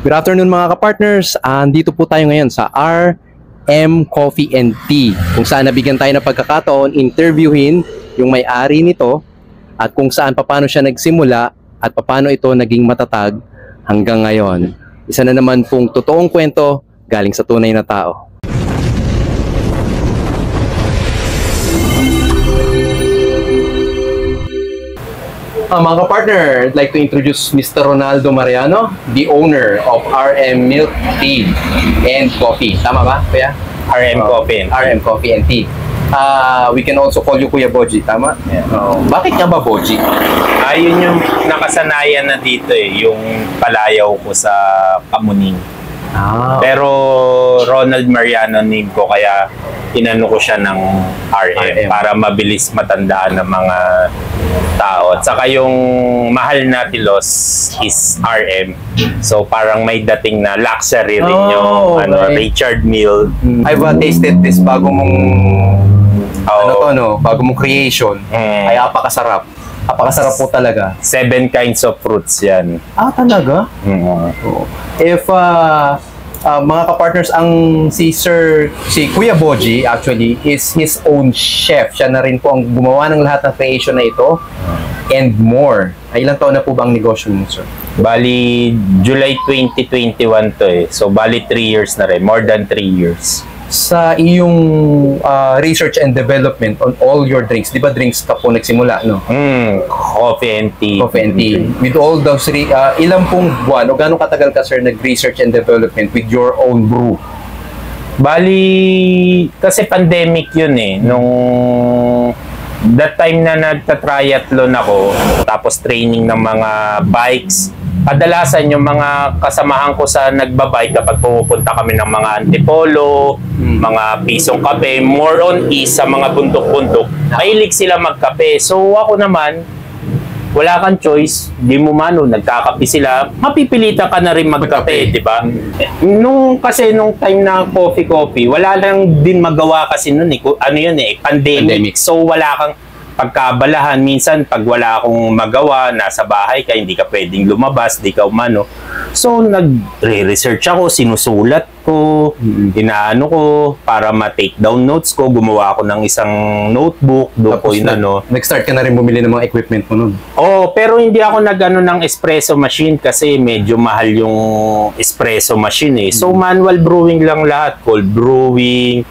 Good afternoon mga kapartners. Andito po tayo ngayon sa RM Coffee and Tea, kung saan nabigyan tayo ng pagkakataon interviewin yung may-ari nito at kung saan paano siya nagsimula at paano ito naging matatag hanggang ngayon. Isa na naman pong totoong kwento galing sa tunay na tao. Mga kapartner, I'd like to introduce Mr. Ronaldo Mariano, the owner of RM Milk Tea and Coffee. Tama ba, Kuya? RM Coffee. RM Coffee and Tea. We can also call you Kuya Boji, tama? Yeah. Bakit nga ba Boji? Yun yung nakasanayan na dito yung palayaw ko sa Kamuning. Pero Ronald Mariano name ko, kaya inano ko siya ng RM para mabilis matandaan ng mga tao. At saka yung mahal na tilos is RM. So parang may dating na luxury rin yung Richard Mille. I've tasted this bago mong bago mong creation. Ay apakasarap. Apakasarap po talaga. 7 kinds of fruits yan. Talaga? If mga kapartners, si Kuya Boji actually is his own chef. Siya na rin po ang gumawa ng lahat ng creation na ito and more. Ilang taon na po ba ang negosyo niyo, sir? Bali, July 2021 to So, bali 3 years na rin. More than 3 years. Sa iyong research and development on all your drinks, di ba drinks ka po nagsimula, no? Coffee and tea. Coffee and tea. With all those, ilang pong buwan o gano'ng katagal ka, sir, nag-research and development with your own brew? Bali, kasi pandemic yun nung that time na nagta-triathlon ako, tapos training ng mga bikes, kadalasan yung mga kasamahan ko sa nagbabike kapag pumupunta kami ng mga Antipolo, mga Pisong Kape, more on east sa mga bundok-bundok, mahilig sila magkape. So ako naman, wala kang choice, di mo nagkakape sila, mapipilitan ka na rin magkape, di ba? Kasi nung time na coffee, wala lang din magawa kasi nun pandemic. So wala kang pagkabalahan. Minsan pag wala akong magawa, nasa bahay ka, hindi ka pwedeng lumabas, di ka umano. So nagre-research ako, sinusulat ko, inaano ko para ma-take down notes ko, gumawa ako ng isang notebook, doon ko nag-start ka na rin bumili ng mga equipment mo nun? Pero hindi ako ng espresso machine kasi medyo mahal yung espresso machine So manual brewing lang lahat, cold brewing,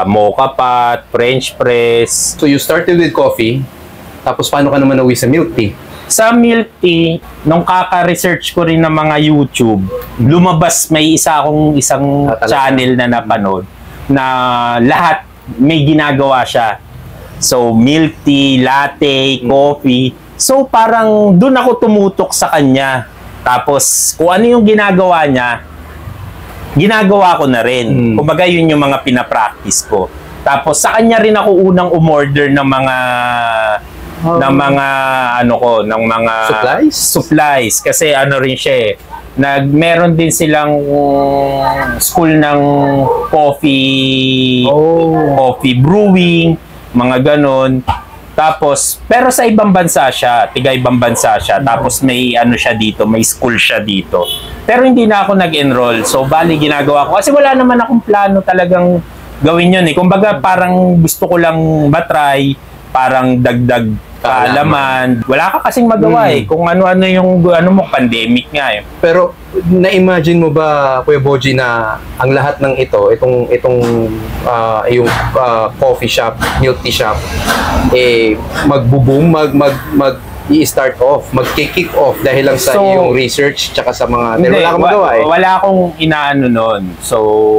mocha pot, French press. So you started with coffee, tapos paano ka naman nauwi sa milk tea? Sa milk tea, nung kaka-research ko rin ng mga YouTube, lumabas may isang channel na napanood na lahat may ginagawa siya. So milk tea, latte, coffee. So parang doon ako tumutok sa kanya. Tapos kung ano yung ginagawa niya, ginagawa ko na rin. Kumbaga yun yung mga pinapractice ko. Tapos sa kanya rin ako unang umorder ng mga supplies kasi rin siya meron din silang school ng coffee brewing, mga ganon. Tapos, pero sa ibang bansa siya, ibang bansa siya. Tapos may siya dito, may school siya dito. Pero hindi na ako nag-enroll. So, bali ginagawa ko. Kasi wala naman akong plano talagang gawin yun Kumbaga, parang gusto ko lang matry, parang dagdag kaalaman. Wala ka kasing magawa Kung ano-ano yung pandemic nga Pero, na-imagine mo ba, Kuya Boji, na ang lahat ng yung coffee shop, milk tea shop, magbo-boom, i-start off, mag-kick off dahil lang sa iyong research tsaka sa mga... Pero wala kang magawa Wala akong inaano nun. So,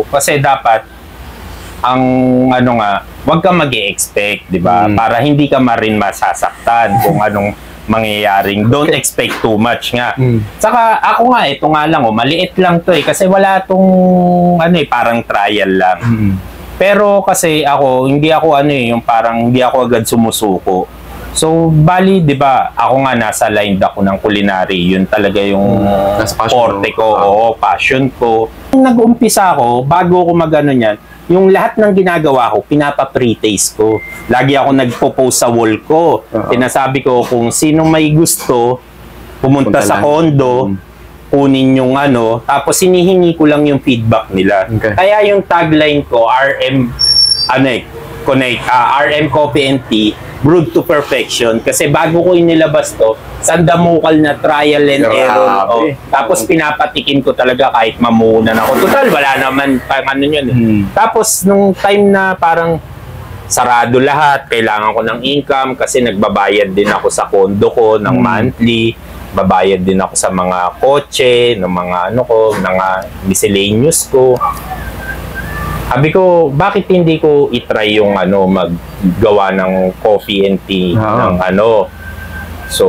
kasi dapat, wag kang mag-i-expect, di ba? Para hindi ka rin masasaktan kung anong mangyayaring. Don't expect too much nga. Saka ako nga, ito nga lang, maliit lang to kasi wala tong, parang trial lang. Pero kasi ako, hindi ako yung parang hindi ako agad sumusuko. So, bali, di ba, ako nga nasa line ako ng culinary. Yun talaga yung forte ko, passion ko. Nung nag-umpisa ako, bago ako niyan, yung lahat ng ginagawa ko, pinapa-pre-taste ko. Lagi ako nagpo-post sa wall ko. Sinasabi ko kung sinong may gusto, pumunta sa condo, kunin yung ano, tapos hinihingi ko lang yung feedback nila. Okay. Kaya yung tagline ko, RM Coffee and Tea, brewed to perfection. Kasi bago ko inilabas to, sandamukal na trial and error. Oh, tapos pinapatikim ko talaga kahit mamunan ako. Total, wala naman, ano yun. Tapos nung time na parang sarado lahat, kailangan ko ng income kasi nagbabayad din ako sa condo ko ng monthly, babayad din ako sa mga kotse, ng mga mga miscellaneous ko. Sabi ko, bakit hindi ko itry yung maggawa ng coffee and tea ng So,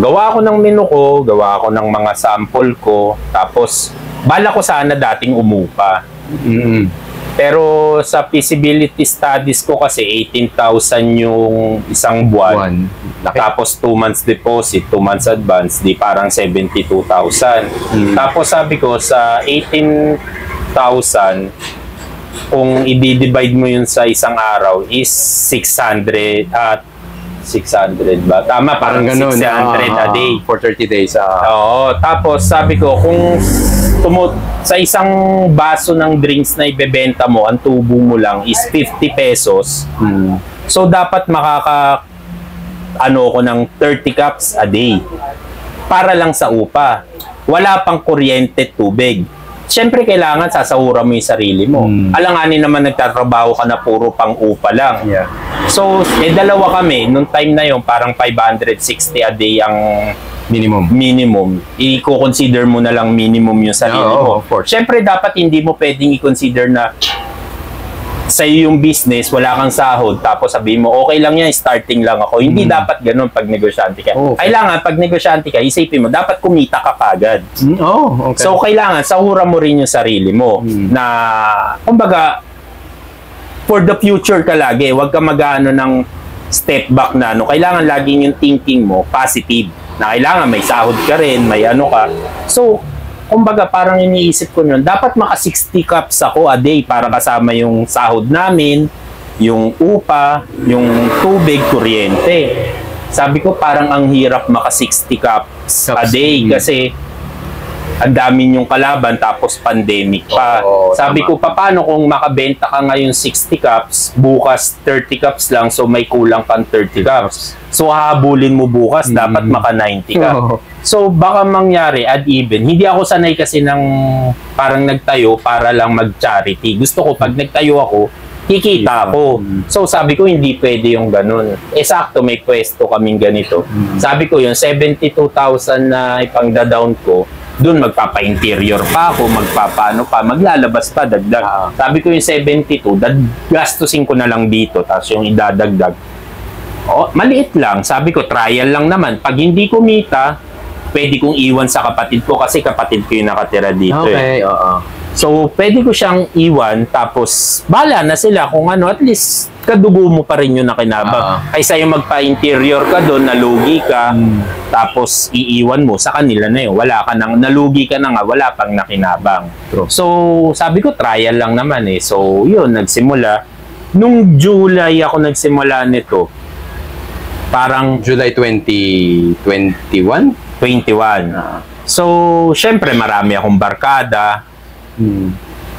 gawa ako ng menu ko, gawa ako ng mga sample ko, tapos bala ko sana dating umupa. Pero sa feasibility studies ko kasi 18,000 yung isang buwan. Tapos 2 months deposit, 2 months advance, di parang 72,000. Tapos sabi ko sa 18,000, kung i-divide mo yun sa isang araw is 600 ba? Tama, parang 600 a day. For 30 days. Oo. Tapos sabi ko, kung sa isang baso ng drinks na ibebenta mo, ang tubo mo lang is 50 pesos. So, dapat ko ng 30 cups a day. Para lang sa upa. Wala pang kuryente, tubig. Siyempre, kailangan sasahuran mo yung sarili mo. Alanganin naman nagtatrabaho ka na puro pang upa lang. Yeah. So, dalawa kami. Nung time na yun, parang 560 a day ang minimum. I-consider mo na lang minimum yung sarili mo. Siyempre, dapat hindi mo pwedeng i-consider na sa'yo yung business, wala kang sahod, tapos sabihin mo, okay lang yan, starting lang ako. Hindi dapat ganun pag negosyante ka. Kailangan, pag negosyante ka, isipin mo, dapat kumita ka kagad. Okay. So, kailangan, sahuran mo rin yung sarili mo na, kumbaga, for the future ka lagi, huwag ka mag-ano ng step back na, kailangan laging yung thinking mo, positive. Na kailangan, may sahod ka rin, may ka. So, kumbaga parang iniisip ko nun, dapat maka 60 cups ako a day para kasama yung sahod namin, yung upa, yung tubig, kuryente. Sabi ko parang ang hirap maka 60 cups a day kasi ang dami yung kalaban tapos pandemic pa. Sabi ko, paano kung makabenta ka ngayon 60 cups, bukas 30 cups lang, so may kulang kang 30 cups. So hahabulin mo bukas, dapat maka 90 cups. So baka mangyari ad even. Hindi ako sanay kasi ng parang nagtayo para lang mag-charity. Gusto ko pag nagtayo ako, kikita ako. So sabi ko, hindi pwede yung ganun. Sakto, may pwesto kaming ganito. Sabi ko, yung 72,000 na ipang-down ko, doon magpapa-interior pa ako, maglalabas pa, dagdag. Sabi ko yung 72, gastusin ko na lang dito, tapos yung idadagdag. Maliit lang. Sabi ko, trial lang naman. Pag hindi kumita, pwede kong iwan sa kapatid ko kasi kapatid ko yung nakatira dito. Okay, So, pwede ko siyang iwan, tapos bala na sila kung at least kadugo mo pa rin yung nakinabang. Kaysa yung magpa-interior ka doon, nalugi ka, tapos iiwan mo sa kanila na yun. Nalugi ka na nga, wala pang nakinabang. True. So, sabi ko, trial lang naman eh. So, yun, nagsimula. Nung July ako nagsimula nito, parang July 2021? 21. So, syempre, marami akong barkada.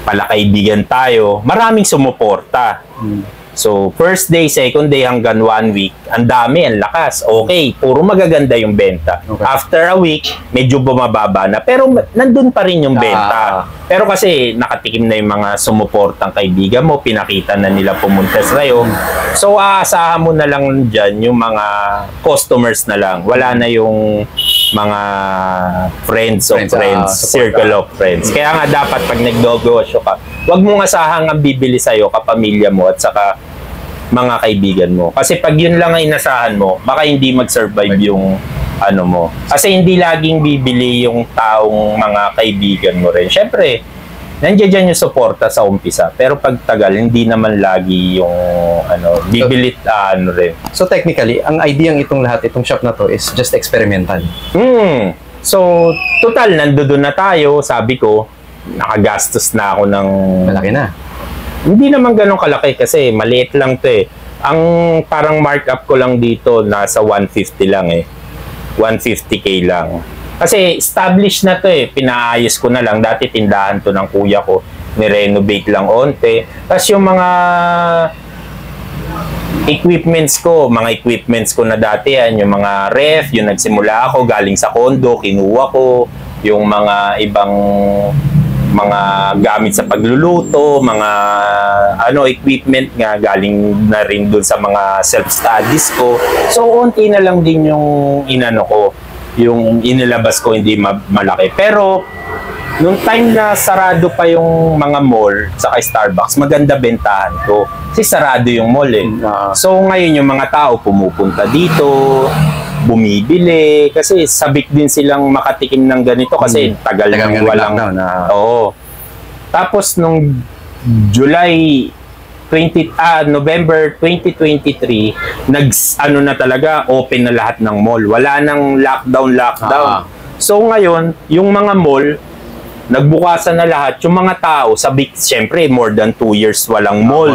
Palakaibigan tayo. Maraming sumuporta. So, first day, second day, hanggang 1 week, ang dami, ang lakas. Okay, puro magaganda yung benta. Okay. After a week, medyo bumababa na. Pero nandun pa rin yung benta. Pero kasi nakatikim na yung mga sumuportang kaibigan mo, pinakita na nila pumunta sa'yo. So, aasahan mo na lang dyan yung mga customers na lang. Wala na yung mga friends of friends, circle of friends. Kaya nga dapat pag nag-negosyo ka, huwag mong asahang ang bibili sa'yo, kapamilya mo at saka mga kaibigan mo. Kasi pag yun lang ang inasahan mo, baka hindi mag-survive yung mo. Kasi hindi laging bibili yung taong mga kaibigan mo rin. Siyempre, nandiyan dyan yung suporta sa umpisa. Pero pag tagal, hindi naman lagi yung bibilit rin. So technically, ang idea itong lahat, itong shop na to is just experimental. So, total, nandoon na tayo. Sabi ko, nakagastos na ako ng... Malaki na. Hindi naman ganun kalaki kasi maliit lang to eh. Ang parang markup ko lang dito, nasa 150 lang eh. 150k lang. Kasi established na to eh. Pinaayos ko na lang. Dati tindahan to ng kuya ko. Ni-renovate lang onte. Tapos yung mga equipments ko na dati yan. Yung mga ref, yung nagsimula ako, galing sa condo, kinuha ko. Yung mga ibang mga gamit sa pagluluto, mga equipment nga galing na rin dun sa mga self-studies ko. So, unti na lang din yung yung inilabas ko, hindi malaki. Pero, nung time na sarado pa yung mga mall, saka Starbucks, maganda bentahan ko. Kasi sarado yung mall eh. So, ngayon yung mga tao pumupunta dito, bumibili kasi sabik din silang makatikim ng ganito kasi tagal nang walang oo. Tapos nung November 2023 na talaga open na lahat ng mall, wala nang lockdown. So ngayon yung mga mall nagbukasan na lahat, yung mga tao sabik, syempre more than 2 years walang mall,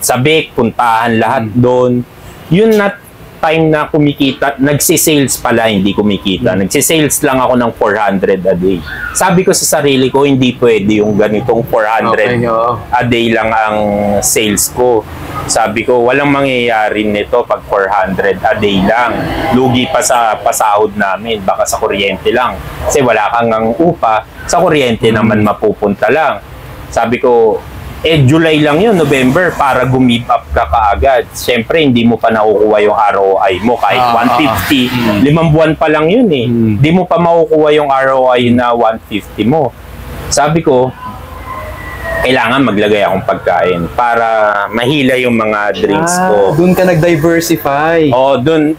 sabik, puntahan lahat doon. Yun na time na kumikita, nagsisales pala, hindi kumikita. Nagsisales lang ako ng 400 a day. Sabi ko sa sarili ko, hindi pwede yung ganitong 400 a day lang ang sales ko. Sabi ko, walang mangyayari nito pag 400 a day lang. Lugi pa sa pasahod namin, baka sa kuryente lang. Kasi wala kang ang upa, sa kuryente naman mapupunta lang. Sabi ko, July lang yun, November, para gumib up ka kaagad. Siyempre, hindi mo pa nakukuha yung ROI mo. Kahit 150, 5 buwan pa lang yun eh. Hindi mo pa makukuha yung ROI na 150 mo. Sabi ko, kailangan maglagay akong pagkain para mahila yung mga drinks ko. Doon ka nag-diversify.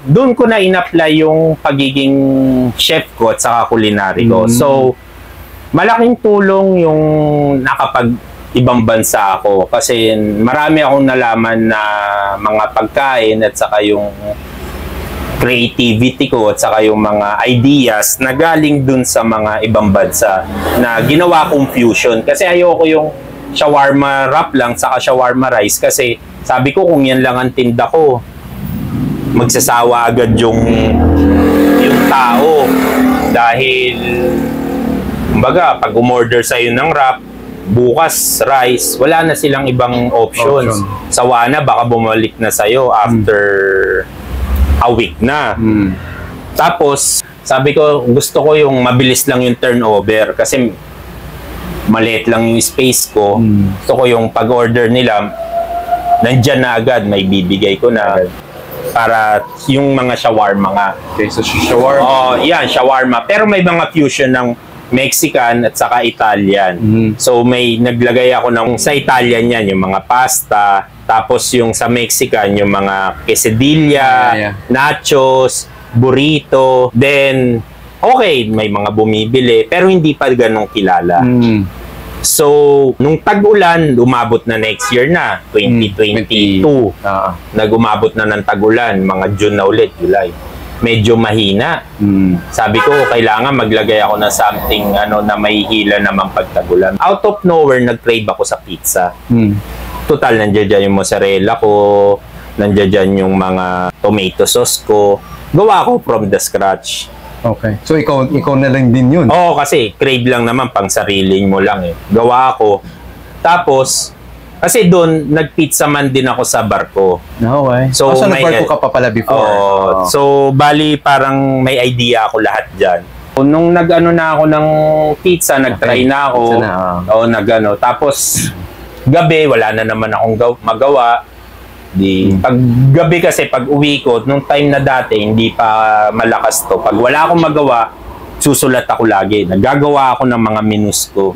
Doon ko na in-apply yung pagiging chef ko at saka culinary ko. So, malaking tulong yung ibang bansa ako kasi marami akong nalaman na mga pagkain at saka yung creativity ko at saka yung mga ideas na galing dun sa mga ibang bansa na ginawa kong fusion kasi ayoko yung shawarma wrap lang saka shawarma rice kasi sabi ko kung yan lang ang tinda ko magsasawa agad yung tao dahil kumbaga pag umorder sa'yo ng wrap bukas rice, wala na silang ibang options. Sawa na, baka bumalik na sa'yo after a week na. Tapos, sabi ko, gusto ko yung mabilis lang yung turnover kasi maliit lang yung space ko. Gusto ko yung pag-order nila, nandyan na agad, may bibigay ko na. Para yung mga shawarma nga. Okay, so shawarma. Yan, shawarma. Pero may mga fusion ng Mexican at saka Italian. So may naglagay ako sa Italian yan, yung mga pasta, tapos yung sa Mexican, yung mga quesadilla, nachos, burrito, then okay, may mga bumibili, pero hindi pa ganong kilala. So, nung tag-ulan, umabot na next year na, 2022. Nag-umabot na ng tag-ulan, mga June na ulit, July. Medyo mahina. Sabi ko, kailangan maglagay ako ng something na may hila naman pagtagulan. Out of nowhere, nag-crave ako sa pizza. Total, nandiyan dyan yung mozzarella ko, nandiyan dyan yung mga tomato sauce ko. Gawa ko from the scratch. Okay. So, ikaw na lang din yun? Oo, kasi crave lang naman, pang sariling mo lang eh. Gawa ko. Tapos, kasi doon, nag-pizza man din ako sa barko. Okay. So nag-barko ka pa pala before? So, bali parang may idea ako lahat dyan. Nung nag-ano na ako ng pizza, nag-try na ako. Tapos, gabi, wala na naman akong magawa. Pag gabi kasi, pag uwi ko, nung time na dati, hindi pa malakas to. Pag wala akong magawa, susulat ako lagi. Naggagawa ako ng mga menus ko.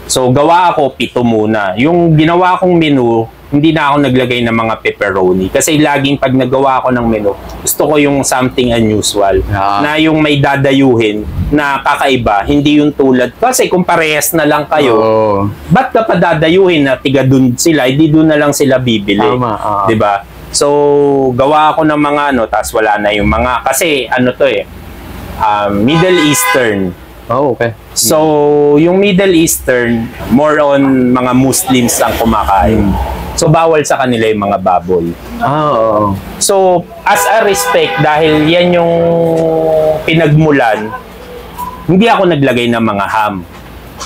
So, gawa ako 7 muna. Yung ginawa kong menu, hindi na ako naglagay ng mga pepperoni. Kasi laging pag nagawa ako ng menu, gusto ko yung something unusual. Na yung may dadayuhin na kakaiba, hindi yung tulad. Kasi kung parehas na lang kayo, ba't ka pa dadayuhin na tiga dun sila, hindi dun na lang sila bibili. Diba? So, gawa ako ng mga tas wala na yung mga, kasi Middle Eastern. Okay. So, yung Middle Eastern, more on mga Muslims ang kumakain. So, bawal sa kanila yung mga baboy. So, as a respect, dahil yan yung pinagmulan hindi ako naglagay ng mga ham,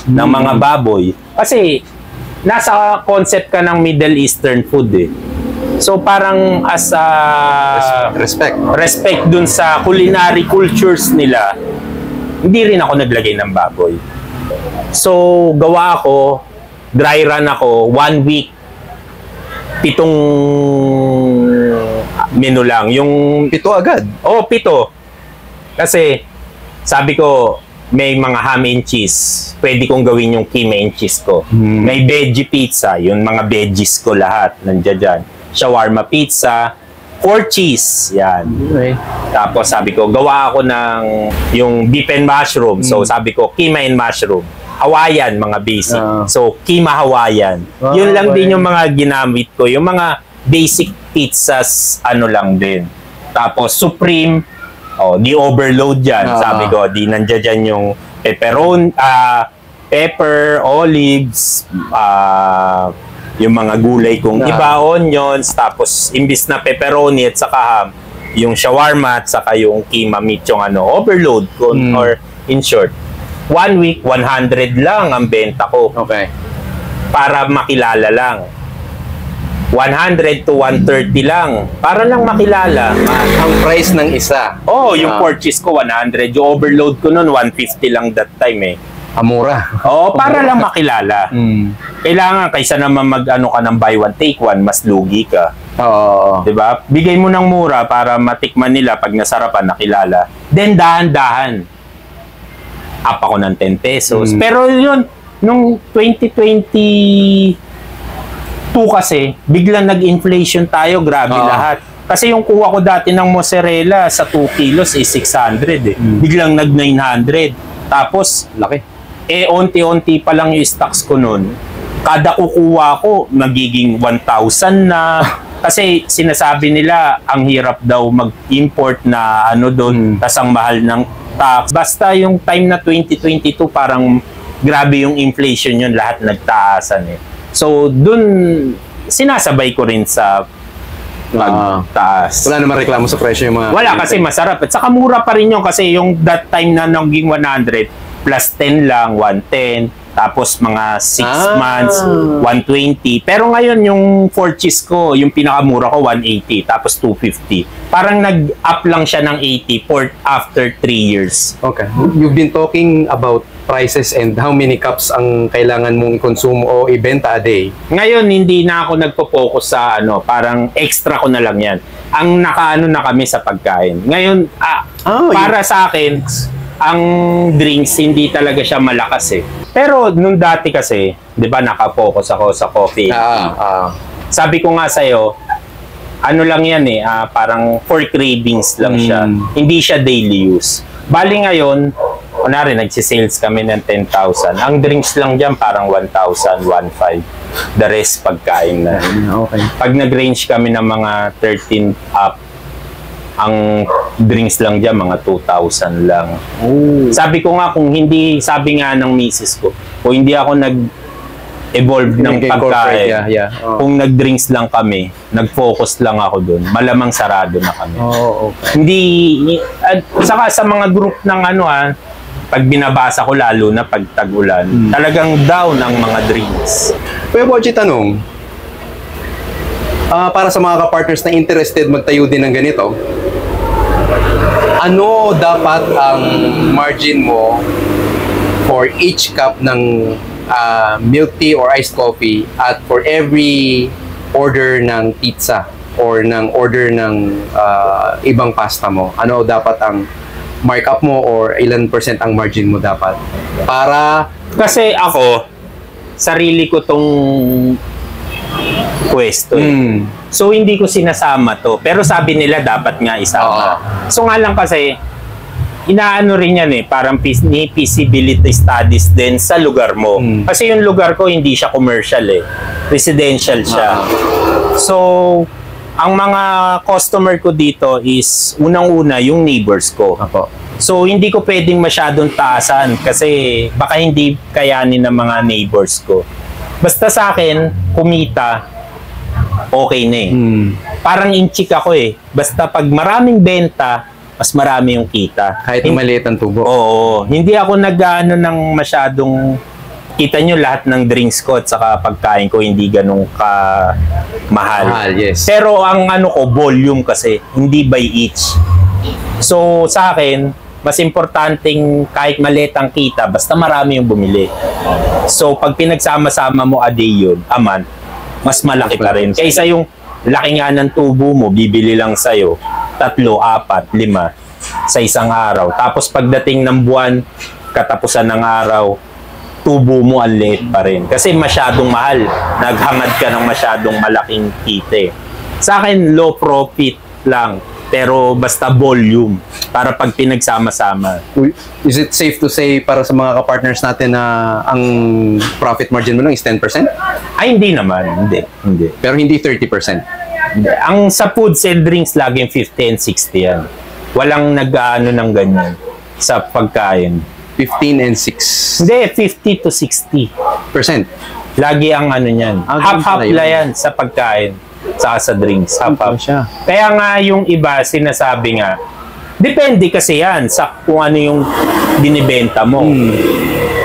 ng mga baboy. Kasi nasa concept ka ng Middle Eastern food eh. So parang as a respect dun sa culinary cultures nila, hindi rin ako naglagay ng baboy. So gawa ako, dry run ako, 1 week, 7 menu lang. Yung 7 agad? Oo, 7. Kasi sabi ko, may mga ham and cheese. Pwede kong gawin yung keema and cheese ko. May veggie pizza, yun mga veggies ko lahat nandiyan dyan. Shawarma pizza, 4 cheese, yan. Okay. Tapos sabi ko, gawa ako ng yung beef and mushroom. So sabi ko, keema and mushroom. Hawaiian, mga basic. So, keema Hawaiian. Yun lang din yung mga ginamit ko. Yung mga basic pizzas, ano lang din. Tapos, Supreme, di overload yan. Sabi ko, di nandiyan dyan yung pepper, olives, yung mga gulay kong iba, onions, tapos imbis na pepperoni at saka ham, yung shawarma at saka yung keema meat, yung overload ko, or in short, 1 week, 100 lang ang benta ko. Okay. Para makilala lang. 100 to 130 lang. Para lang makilala. Ang price ng isa. Yung purchase ko 100. Yung overload ko noon 150 lang that time eh. Amura. Para lang makilala. Kailangan kaysa naman mag-ano ka ng buy one take one, mas lugi ka. Oo. 'Di ba? Bigay mo ng mura para matikman nila pag nasarapan, nakilala. Then dahan-dahan. Up ako ng 10 pesos. Pero yun, nung 2022 kasi, biglang nag-inflation tayo, grabe lahat. Kasi yung kuha ko dati ng mozzarella sa 2 kilos is 600 eh. Biglang nag-900. Tapos, laki. Onti-onti pa lang yung stocks ko nun. Kada kukuha ko, magiging 1,000 na. Kasi sinasabi nila, ang hirap daw mag-import na doon, tas ang mahal ng tax. Basta yung time na 2022, parang grabe yung inflation yun, lahat nagtaasan eh. So, dun, sinasabay ko rin sa pagtaas. Wala naman reklamo sa presyo yung mga... Wala, kasi masarap. At saka mura pa rin yun kasi yung that time na naging 100, plus 10 lang, 110. Tapos mga 6 months, 120. Pero ngayon yung 4 cheese ko, yung pinakamura ko, 180. Tapos 250. Parang nag-up lang siya ng 80 for after 3 years. Okay. You've been talking about prices and how many cups ang kailangan mong i-consume o ibenta a day. Ngayon, hindi na ako nagpo-focus sa parang extra ko na lang yan. Ang nakaano na kami sa pagkain. Ngayon, para sa akin, ang drinks, hindi talaga siya malakas eh. Pero nung dati kasi, di ba, naka-focus ako sa coffee. Sabi ko nga sa'yo, ano lang yan eh, parang for cravings lang siya. Hindi siya daily use. Bali ngayon, kunwari, nagsisales kami ng 10,000. Ang drinks lang dyan, parang 1,000, 1,500. The rest, pagkain na. Okay. Pag nag-range kami ng mga 13 up, ang drinks lang dyan, mga 2,000 lang. Sabi ko nga, kung hindi, sabi nga ng misis ko, kung hindi ako nag-evolve ng pagkain, kung nag-drinks lang kami, nag-focus lang ako dun, malamang sarado na kami. Okay. Hindi, at saka sa mga group ng pag binabasa ko, lalo na pag tag-ulan, talagang down ang mga drinks. Kuya Boji, tanong, para sa mga ka-partners na interested magtayo din ng ganito, ano dapat ang margin mo for each cup ng milk tea or iced coffee at for every order ng pizza or ng order ng ibang pasta mo? Ano dapat ang markup mo or ilan % ang margin mo dapat? Para... Kasi ako, sarili ko tong pwesto eh. So hindi ko sinasama to, pero sabi nila dapat nga isama. So nga lang kasi inaano rin yan eh, parang feasibility studies din sa lugar mo. Kasi yung lugar ko hindi siya commercial eh, residential siya. So ang mga customer ko dito is unang-una yung neighbors ko. So hindi ko pwedeng masyadong taasan kasi baka hindi kayanin ng mga neighbors ko. Basta sa akin, kumita, okay na eh. Parang inchik ako eh. Basta pag maraming benta, mas marami yung kita. Kahit maliit ang tubo. Oo. Hindi ako nag-ano ng masyadong, kita nyo lahat ng drinks ko at saka pagkain ko hindi ganun ka mahal. Yes. Pero ang ano ko, volume kasi, hindi by each. So sa akin, mas importanteng kahit maliit ang kita, basta marami yung bumili. So pag pinagsama-sama mo a day yun, a month, mas malaki pa rin. Kaysa yung laki nga ng tubo mo, bibili lang sa'yo 3, 4, 5 sa isang araw. Tapos pagdating ng buwan, katapusan ng araw, tubo mo ang liit pa rin. Kasi masyadong mahal. Naghangad ka ng masyadong malaking kita. Sa akin, low profit lang. Pero basta volume para pag pinagsama-sama. Is it safe to say para sa mga ka-partners natin na ang profit margin mo lang is 10%? Ay, hindi naman. Hindi. Pero hindi 30%? Ang sa foods and drinks, laging 50 and 60 yan. Walang nag-ano ng ganyan sa pagkain. 15 and 6%. Hindi, 50 to 60%. Lagi ang ano niyan. Half-half la yan sa pagkain. Saka sa drinks. Half-half siya. Kaya nga yung iba, sinasabi nga, depende kasi yan sa kung ano yung binibenta mo.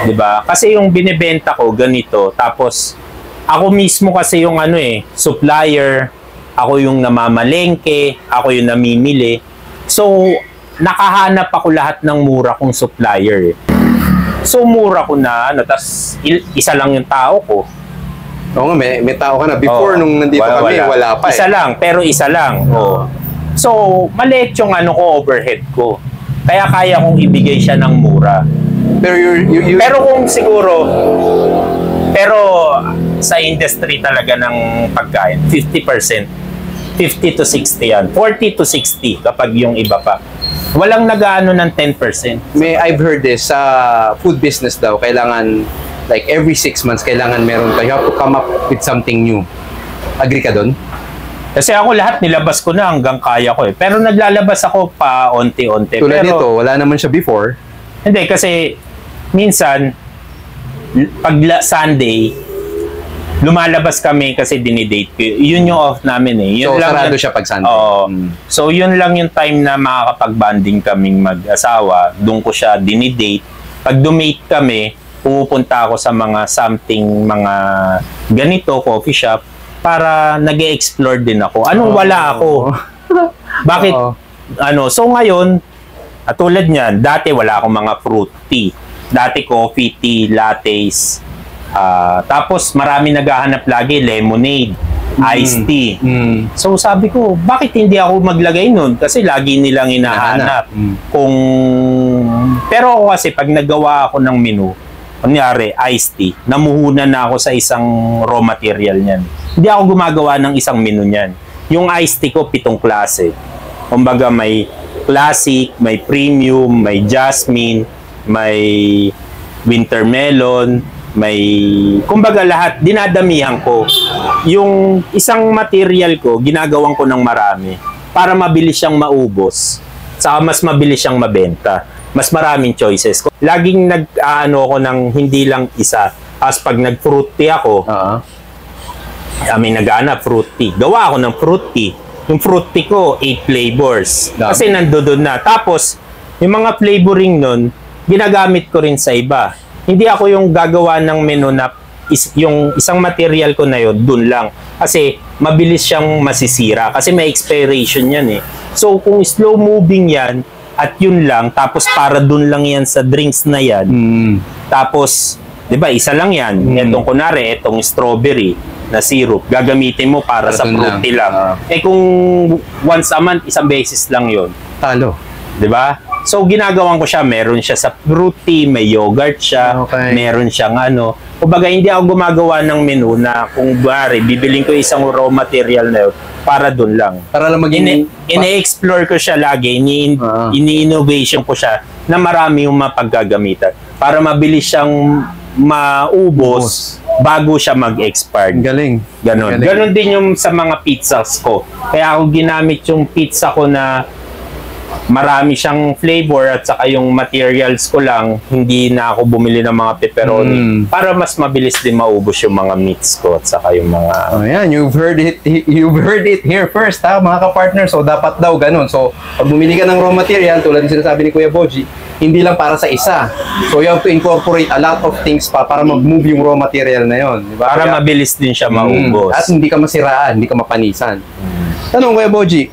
Diba? Kasi yung binibenta ko, ganito. Tapos, ako mismo kasi yung ano supplier, ako yung namamalengke, ako yung namimili. So, nakahanap ako lahat ng mura kong supplier. So, mura ko na, tas isa lang yung tao ko. Oo nga, may tao ka na. Before, nung nandito kami, wala pa Isa lang, pero isa lang. So, maliit yung ano ko, overhead ko. Kaya kaya kong ibigay siya ng mura. Pero pero kung siguro, pero sa industry talaga ng pagkain, 50%. 50 to 60 yan. 40 to 60 kapag yung iba pa. Walang nag-ano ng 10%. I've heard this, sa food business daw, kailangan, like every 6 months, kailangan meron ka. You have to come up with something new. Agree ka doon? Kasi ako lahat nilabas ko na hanggang kaya ko Pero naglalabas ako pa onti-onti. Tulad pero, nito, wala naman siya before. Hindi, kasi minsan, pag Sunday, lumalabas kami kasi dinidate ko. Yun yung off namin Yun So, lang sarado siya pag Sunday. Oo. So, yun lang yung time na makakapag-banding kaming mag-asawa. Doon ko siya dinidate. Pag dumate kami, pupunta ako sa mga mga ganito, coffee shop, para nag-e-explore din ako. Anong wala ako? Bakit? So ngayon, tulad niyan, dati wala akong mga fruit tea. Dati coffee tea, lattes. Tapos marami naghahanap lagi, lemonade, iced tea. So sabi ko, bakit hindi ako maglagay nun? Kasi lagi nilang hinahanap. Pero ako kasi, pag nagawa ako ng menu, kunyari, iced tea, namuhunan na ako sa isang raw material niyan. Hindi ako gumagawa ng isang menu niyan. Yung iced tea ko, 7 klase. Kumbaga, may classic, may premium, may jasmine, may winter melon, may... Kumbaga lahat, dinadamihan ko. Yung isang material ko, ginagawan ko ng marami para mabilis siyang maubos. Saka mas mabilis siyang mabenta. Mas maraming choices. Laging nag-ano ko ng hindi lang isa. As pag nag-fruit tea ako, may nag-ana fruit tea. Gawa ako ng fruit tea. Yung fruit tea ko, 8 flavors. Kasi nandoon na. Tapos, yung mga flavoring nun, ginagamit ko rin sa iba. Hindi ako yung gagawa ng menu na yung isang material ko na yun, dun lang. Kasi mabilis siyang masisira. Kasi may expiration yan So kung slow moving yan, at yun lang, tapos para dun lang yan sa drinks na yan. Tapos, di ba, isa lang yan. Etong kunwari, etong strawberry na syrup, gagamitin mo para sa fruity lang. Kung once a month, isang beses lang yun. Talo. Di ba? So, ginagawan ko siya. Meron siya sa fruity, may yogurt siya, meron siyang ano. Kumbaga, hindi ako gumagawa ng menu na kung bari, bibiling ko isang raw material na yun para dun lang. Para lang maging... Ine-explore ko siya lagi, ini-innovation ko siya na marami yung mapaggagamitan para mabilis siyang maubos bago siya mag-expire. Galing. Ganon. Ganon din yung sa mga pizzas ko. Kaya ako ginamit yung pizza ko na marami siyang flavor at saka yung materials ko lang, hindi na ako bumili ng mga pepperoni para mas mabilis din maubos yung mga meats ko at saka yung mga... Ayan, you've heard it here first, ha, mga ka-partner. So, dapat daw ganun. So, pag bumili ka ng raw material, tulad ng sinasabi ni Kuya Boji, hindi lang para sa isa. So, you have to incorporate a lot of things para mag-move yung raw material na yon, di ba? Para mabilis din siya maubos. At hindi ka masiraan, hindi ka mapanisan. Tanong, Kuya Boji,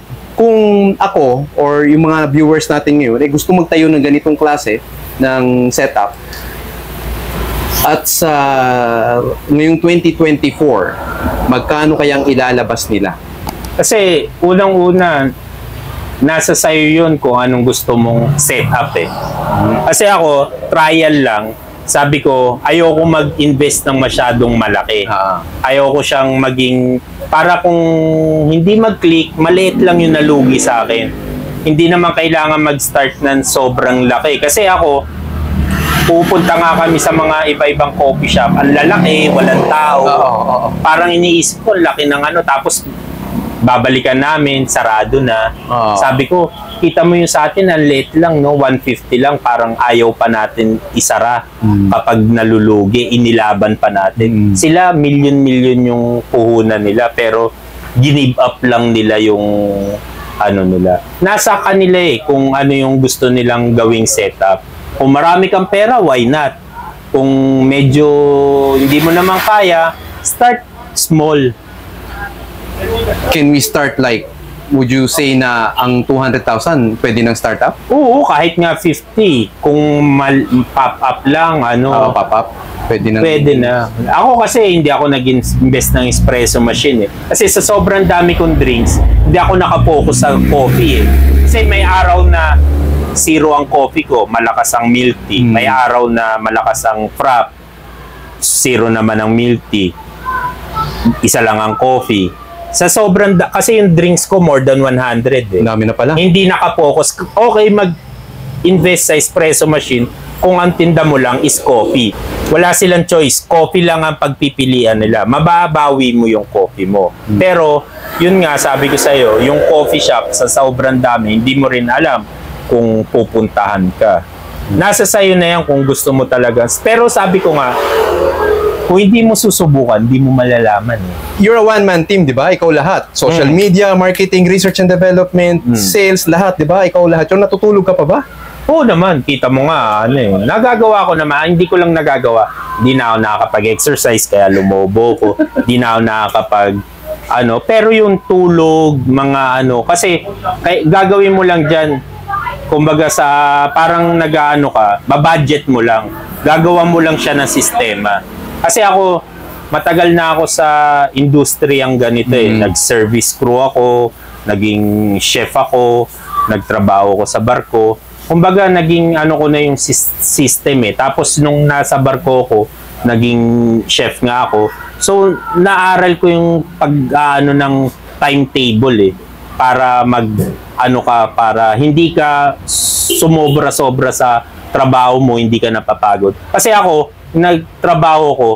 kung ako or yung mga viewers natin ngayon ay gusto magtayo ng ganitong klase ng setup at sa ngayong 2024, magkano kayang ilalabas nila? Kasi unang-una, nasa sayo yun kung anong gusto mong setup eh. Kasi ako, trial lang. Sabi ko, ayoko mag-invest ng masyadong malaki. Ayoko siyang maging, para kung hindi mag-click, maliit lang yung nalugi sa akin. Hindi naman kailangan mag-start ng sobrang laki. Kasi ako, pupunta nga kami sa mga iba-ibang coffee shop. Ang lalaki, walang tao. Parang iniisip ko, laki ng ano. Tapos, babalikan namin, sarado na. Sabi ko, kita mo yung sa atin, ang late lang, no? 150 lang, parang ayaw pa natin isara kapag nalulugi, inilaban pa natin. Sila, milyon-milyon yung puhunan nila, pero give up lang nila yung ano nila. Nasa kanila eh, kung ano yung gusto nilang gawing setup. Kung marami kang pera, why not? Kung medyo hindi mo naman kaya, start small. Can we start like, would you say na ang 200,000 pwede ng startup? Oo, kahit nga 50. Kung pop-up lang, ano. Pop-up. Pwede na. Pwede na. Ako kasi hindi ako nag-invest ng espresso machine eh. Kasi sa sobrang dami kong drinks, hindi ako nakapokus sa coffee eh. Kasi may araw na zero ang coffee ko, malakas ang milk tea. May araw na malakas ang frap, zero naman ang milk tea. Isa lang ang coffee. Sa sobrang, kasi yung drinks ko more than 100 eh. Dami na pala. Hindi nakapokus. Okay, mag-invest sa espresso machine kung ang tinda mo lang is coffee. Wala silang choice. Coffee lang ang pagpipilian nila. Mababawi mo yung coffee mo. Pero, yun nga, sabi ko sa'yo, yung coffee shop sa sobrang dami, hindi mo rin alam kung pupuntahan ka. Nasa sa'yo na yan kung gusto mo talaga. Pero sabi ko nga, kung hindi mo susubukan, hindi mo malalaman. You're a one-man team, di ba? Ikaw lahat. Social media, marketing, research and development, sales, lahat, di ba? Ikaw lahat. Yung natutulog ka pa ba? Oo naman. Kita mo nga, ano eh. Nagagawa ko naman. Hindi ko lang nagagawa. Hindi na ako nakakapag-exercise, kaya lumobo ko. Hindi na ako nakakapag, ano. Pero yung tulog, mga ano. Kasi, gagawin mo lang dyan. Kumbaga sa, parang nag-ano ka, babudget mo lang. Gagawa mo lang siya ng sistema. Kasi ako, matagal na ako sa industriyang ganito eh. Nag-service crew ako, naging chef ako, nagtrabaho ko sa barko. Kumbaga, naging ano ko na yung system eh. Tapos nung nasa barko ko, naging chef nga ako. So, naaral ko yung pag-ano ng timetable eh. Para para hindi ka sumobra-sobra sa trabaho mo, hindi ka napapagod. Kasi ako, nagtrabaho ko,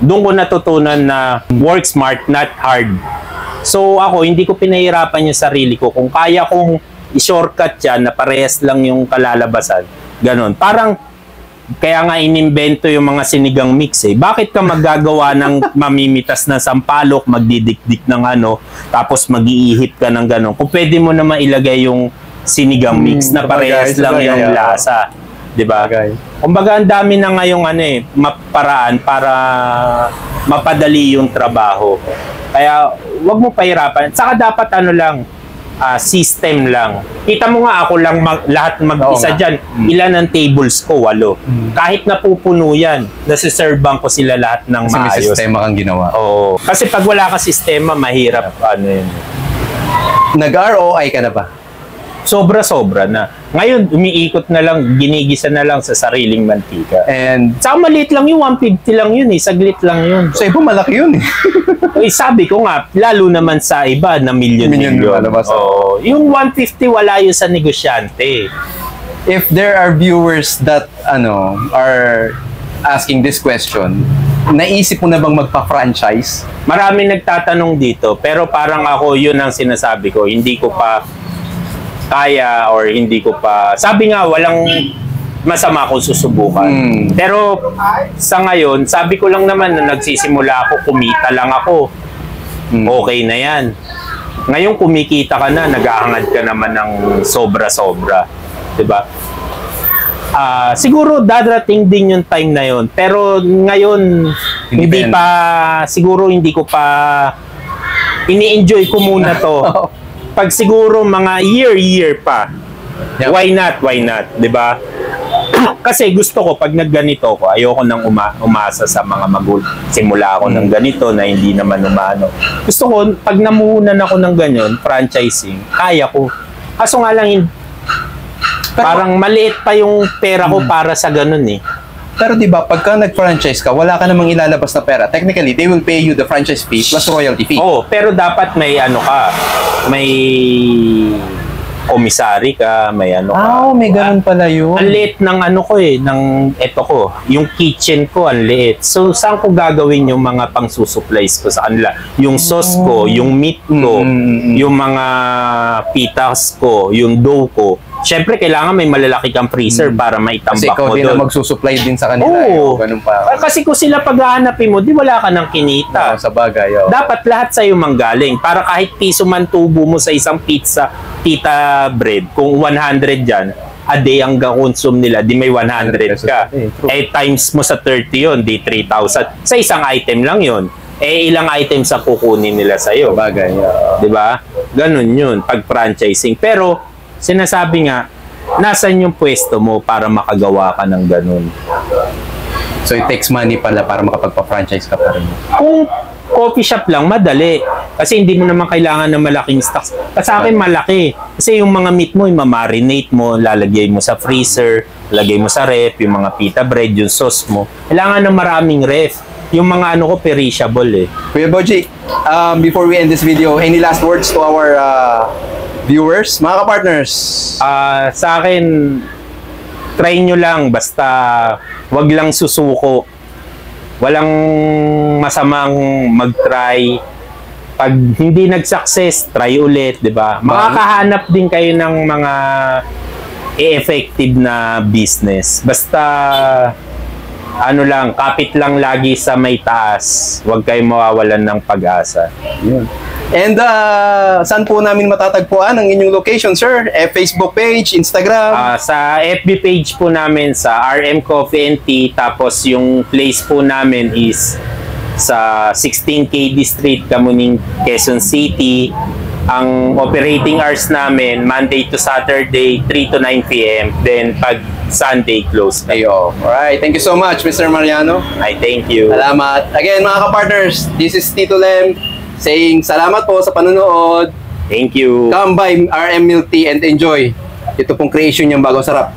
doon ko natutunan na work smart, not hard. So ako, hindi ko pinahirapan yung sarili ko. Kung kaya kong i-shortcut yan, na parehas lang yung kalalabasan, ganun. Parang, kaya nga inimbento yung mga sinigang mix eh. Bakit ka magagawa ng mamimitas ng sampalok, magdidikdik ng ano, tapos mag-iihip ka ng ganun? Kung pwede mo naman ilagay yung sinigang mix na parehas lang yung lasa. Diba? Kumbaga, ang dami na ngayong ano eh, paraan para mapadali yung trabaho. Kaya, wag mo pahirapan. Saka dapat ano lang, system lang. Kita mo nga, ako lang lahat mag-isa dyan. Ilan ang tables ko? 8. Kahit napupuno yan, nasiservan ko sila lahat ng kasi maayos. Kasi may sistema kang ginawa. Oo. Kasi pag wala ka sistema, mahirap ano yun. Nag-ROI ka na ba? Sobra-sobra na. Ngayon, umiikot na lang, ginigisa na lang sa sariling mantika. And saka maliit lang yung 150 lang yun eh. Saglit lang yun. sa iba, malaki yun eh. Sabi ko nga, lalo naman sa iba na milyon-milyon. Yung 150, wala yun sa negosyante. If there are viewers that are asking this question, naisip mo na bang magpa-franchise? Marami nagtatanong dito, pero parang ako, yun ang sinasabi ko. Hindi ko pa kaya or hindi ko pa, sabi nga walang masama kung susubukan. Pero sa ngayon, sabi ko lang naman na nagsisimula ako, kumita lang ako. Okay na yan. Ngayon kumikita ka na, naghahangad ka naman ng sobra-sobra. Diba? Siguro dadating din yung time na yon. Pero ngayon, siguro hindi ko pa ini-enjoy ko muna to. Pag siguro mga year pa, why not? 'Di ba? Kasi gusto ko pag nagganito ko, ayoko nang umasa sa mga simula ako ng ganito na hindi naman umano. Gusto ko pag namuhunan ako ng ganyan, franchising, kaya ko. Kaso nga lang parang maliit pa yung pera ko para sa ganun eh. Pero di ba pagka nag-franchise ka, wala ka namang ilalabas na pera. Technically, they will pay you the franchise fee plus royalty fee. Oo, pero dapat may may komisari ka, may ka. May ganun pala yun. Ang liit ng yung kitchen ko, ang liit. So, saan ko gagawin yung mga pang-supplies ko sa kanila? Yung sauce ko, yung meat ko, yung mga pitas ko, yung dough ko. Siyempre, kailangan may malalaki kang freezer para maitambak mo doon. Kasi ikaw din na magsusupply din sa kanila. Oo. Ganun pa. Kasi kung sila paghahanapin mo, di wala ka ng kinita. Sa bagay. Dapat lahat sa'yo manggaling. Para kahit piso man tubo mo sa isang pita bread, kung 100 dyan, a day ang consume nila, di may 100 ka. Times mo sa 30 yun, di 3,000. Sa isang item lang yun. Ilang items ang kukunin nila sa'yo. Sa bagay. Di ba? Ganun yun, pag franchising. Pero, sinasabi nga, nasan yung pwesto mo para makagawa ka ng ganun? So it takes money pala para makapagpa-franchise ka pa rin. Kung coffee shop lang, madali. Kasi hindi mo naman kailangan ng malaking stocks. Sa akin, malaki. Kasi yung mga meat mo, i-marinate mo, lalagay mo sa freezer, lagay mo sa ref, yung mga pita bread, yung sauce mo. Kailangan ng maraming ref. Yung mga perishable eh. Kuya Boji, before we end this video, any last words to our viewers, mga ka-partners? Sa akin, try nyo lang, basta wag lang susuko. Walang masamang mag-try. Pag hindi nag-success, try ulit, di ba? Makakahanap din kayo ng mga effective na business. Basta, kapit lang lagi sa may taas. Huwag kayong mawawalan ng pag-asa. Yun. And saan po namin matatagpuan ang inyong location, sir? Facebook page, Instagram? Sa FB page po namin sa RM Coffee and Tea. Tapos yung place po namin is sa 16 KD Street, Kamuning, Quezon City. Ang operating hours namin, Monday to Saturday, 3 to 9 p.m. Then pag Sunday, close. Alright, thank you so much, Mr. Mariano. Thank you. Salamat. Again, mga ka-partners, this is Tito Lem saying salamat po sa panonood. Thank you. Come by RM Milk Tea and enjoy. Ito pong creation niyang bagong sarap.